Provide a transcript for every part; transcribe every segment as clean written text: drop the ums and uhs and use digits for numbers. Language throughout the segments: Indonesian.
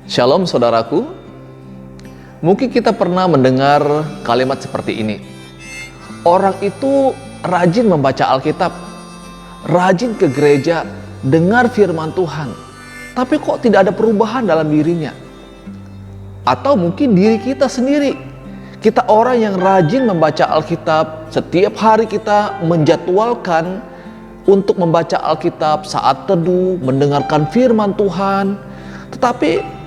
Shalom saudaraku, mungkin kita pernah mendengar kalimat seperti ini. Orang itu rajin membaca Alkitab, rajin ke gereja, dengar firman Tuhan, tapi kok tidak ada perubahan dalam dirinya? Atau mungkin diri kita sendiri, kita orang yang rajin membaca Alkitab, setiap hari kita menjadwalkan untuk membaca Alkitab saat teduh, mendengarkan firman Tuhan, tetapi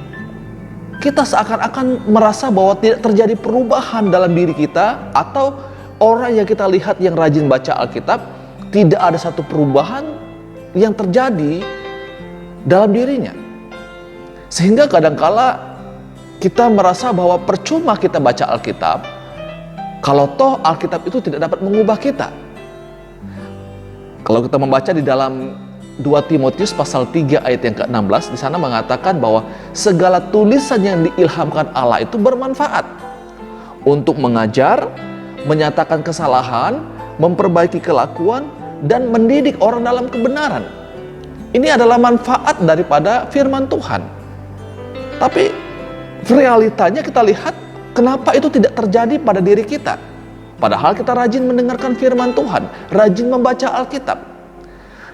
kita seakan-akan merasa bahwa tidak terjadi perubahan dalam diri kita, atau orang yang kita lihat yang rajin baca Alkitab, tidak ada satu perubahan yang terjadi dalam dirinya. Sehingga kadangkala kita merasa bahwa percuma kita baca Alkitab, kalau toh Alkitab itu tidak dapat mengubah kita. Kalau kita membaca di dalam 2 Timotius pasal 3 ayat yang ke-16, di sana mengatakan bahwa segala tulisan yang diilhamkan Allah itu bermanfaat untuk mengajar, menyatakan kesalahan, memperbaiki kelakuan, dan mendidik orang dalam kebenaran. Ini adalah manfaat daripada firman Tuhan. Tapi realitanya kita lihat, kenapa itu tidak terjadi pada diri kita? Padahal kita rajin mendengarkan firman Tuhan, rajin membaca Alkitab.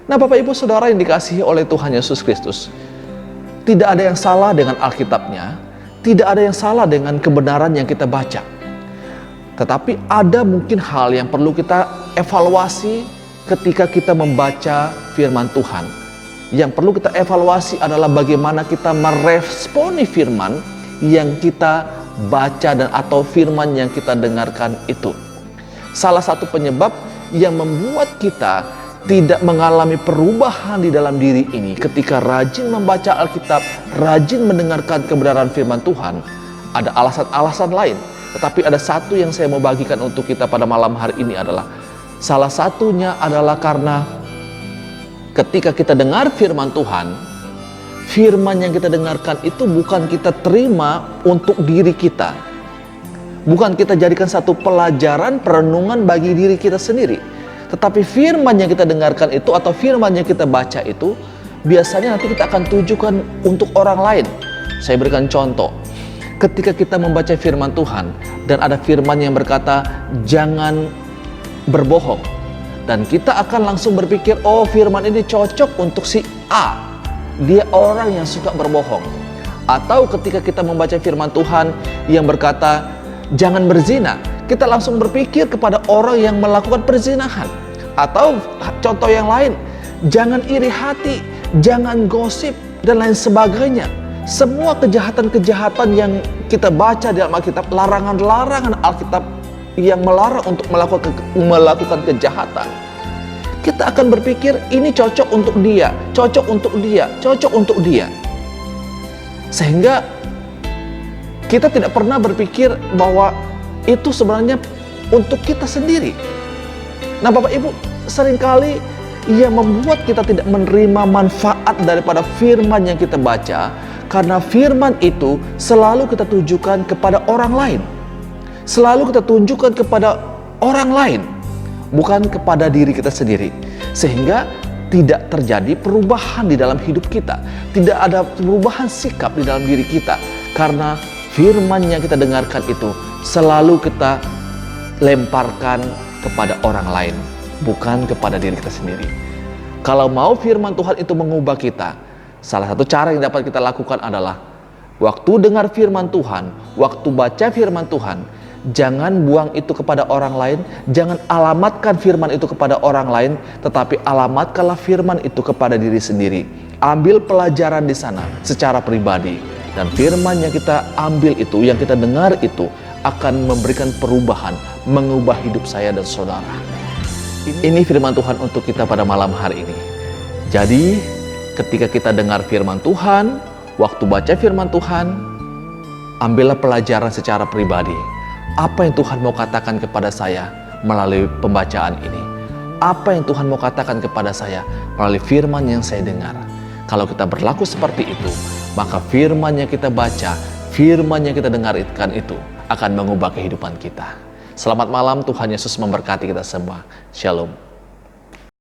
Nah, Bapak Ibu Saudara yang dikasihi oleh Tuhan Yesus Kristus, tidak ada yang salah dengan Alkitabnya, tidak ada yang salah dengan kebenaran yang kita baca. Tetapi ada mungkin hal yang perlu kita evaluasi ketika kita membaca firman Tuhan. Yang perlu kita evaluasi adalah bagaimana kita meresponi firman yang kita baca dan atau firman yang kita dengarkan itu. Salah satu penyebab yang membuat kita tidak mengalami perubahan di dalam diri ini ketika rajin membaca Alkitab, rajin mendengarkan kebenaran firman Tuhan, ada alasan-alasan lain. Tetapi ada satu yang saya mau bagikan untuk kita pada malam hari ini adalah, salah satunya adalah karena ketika kita dengar firman Tuhan, firman yang kita dengarkan itu bukan kita terima untuk diri kita, bukan kita jadikan satu pelajaran perenungan bagi diri kita sendiri. Tetapi firman yang kita dengarkan itu atau firman yang kita baca itu biasanya nanti kita akan tujukan untuk orang lain. Saya berikan contoh. Ketika kita membaca firman Tuhan dan ada firman yang berkata jangan berbohong, dan kita akan langsung berpikir, oh firman ini cocok untuk si A, dia orang yang suka berbohong. Atau ketika kita membaca firman Tuhan yang berkata jangan berzina, kita langsung berpikir kepada orang yang melakukan perzinahan. Atau contoh yang lain, jangan iri hati, jangan gosip, dan lain sebagainya. Semua kejahatan-kejahatan yang kita baca di dalam Alkitab, larangan-larangan Alkitab yang melarang untuk melakukan kejahatan, kita akan berpikir ini cocok untuk dia, cocok untuk dia, cocok untuk dia. Sehingga kita tidak pernah berpikir bahwa itu sebenarnya untuk kita sendiri. Nah, Bapak Ibu, seringkali yang membuat kita tidak menerima manfaat daripada firman yang kita baca, karena firman itu selalu kita tujukan kepada orang lain. Selalu kita tunjukkan kepada orang lain, bukan kepada diri kita sendiri. Sehingga tidak terjadi perubahan di dalam hidup kita. Tidak ada perubahan sikap di dalam diri kita. Karena firman yang kita dengarkan itu selalu kita lemparkan kepada orang lain, bukan kepada diri kita sendiri. Kalau mau firman Tuhan itu mengubah kita, salah satu cara yang dapat kita lakukan adalah waktu dengar firman Tuhan, waktu baca firman Tuhan, jangan buang itu kepada orang lain, jangan alamatkan firman itu kepada orang lain, tetapi alamatkanlah firman itu kepada diri sendiri. Ambil pelajaran di sana secara pribadi, dan firman yang kita ambil itu, yang kita dengar itu akan memberikan perubahan, mengubah hidup saya dan saudara. Ini firman Tuhan untuk kita pada malam hari ini. Jadi, ketika kita dengar firman Tuhan, waktu baca firman Tuhan, ambillah pelajaran secara pribadi. Apa yang Tuhan mau katakan kepada saya melalui pembacaan ini? Apa yang Tuhan mau katakan kepada saya melalui firman yang saya dengar? Kalau kita berlaku seperti itu, maka firman yang kita baca, firman yang kita dengarkan itu akan mengubah kehidupan kita. Selamat malam, Tuhan Yesus memberkati kita semua. Shalom.